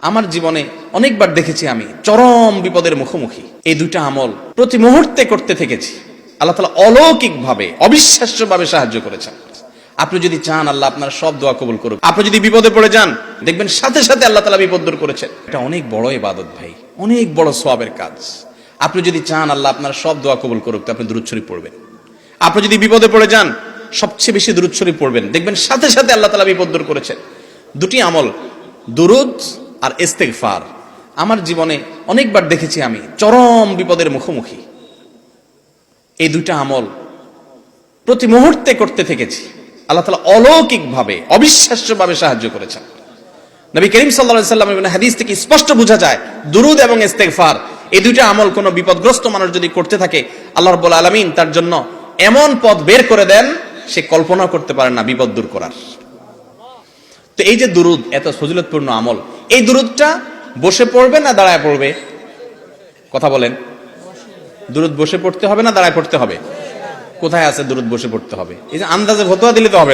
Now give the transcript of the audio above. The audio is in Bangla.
আমার জীবনে অনেকবার দেখেছি আমি চরম বিপদের মুখোমুখি এই দুইটা আমল প্রতি মুহূর্তে করতে থেকেছি। আল্লাহ তাআলা অলৌকিকভাবে অবিশ্বাস্যভাবে সাহায্য করেছেন। আপনি যদি চান আল্লাহ আপনার সব দোয়া কবুল করুক। আপনি যদি বিপদে পড়ে যান দেখবেন সাথে সাথে আল্লাহ তাআলা বিপদ দূর করেছেন। এটা অনেক বড় ইবাদত ভাই, অনেক বড় সওয়াবের কাজ। আপনি যদি চান আল্লাহ আপনার সব দোয়া কবুল করুক তো আপনি দুরূদ শরীফ পড়বেন। আপনি যদি বিপদে পড়ে যান সবচেয়ে বেশি দুরূদ শরীফ পড়বেন, দেখবেন সাথে সাথে আল্লাহ তাআলা বিপদ দূর করেছেন। দুটি আমল, দুরূদ আর ইস্তেগফার, আমার জীবনে অনেকবার দেখেছি আমি চরম বিপদের মুখোমুখি এই দুইটা আমল প্রতি মুহূর্তে করতে থেকেছি। আল্লাহ তাআলা অলৌকিকভাবে অবিশ্বাস্যভাবে সাহায্য করেছেন। নবী করিম সাল্লাল্লাহু আলাইহি ওয়াসাল্লামের হাদিস থেকে স্পষ্ট বোঝা যায় দুরূদ এবং ইস্তেগফার এই দুইটা আমল কোনো বিপদগ্রস্ত মানুষ যদি করতে থাকে আল্লাহ রাব্বুল আলামিন তার জন্য এমন পথ বের করে দেন সে কল্পনা করতে পারে না বিপদ দূর করার। তো এই যে দুরূদ এত ফজিলতপূর্ণ আমল, এই দুরূদটা বসে পড়বে না দাঁড়ায় পড়বে? কথা বলেন। দুরূদ বসে পড়তে হবে না দাঁড়ায় পড়তে হবে? কোথায় আছে দুরূদ বসে পড়তে হবে? এই যে আন্দাজে ফতোয়া দিলে তো হবে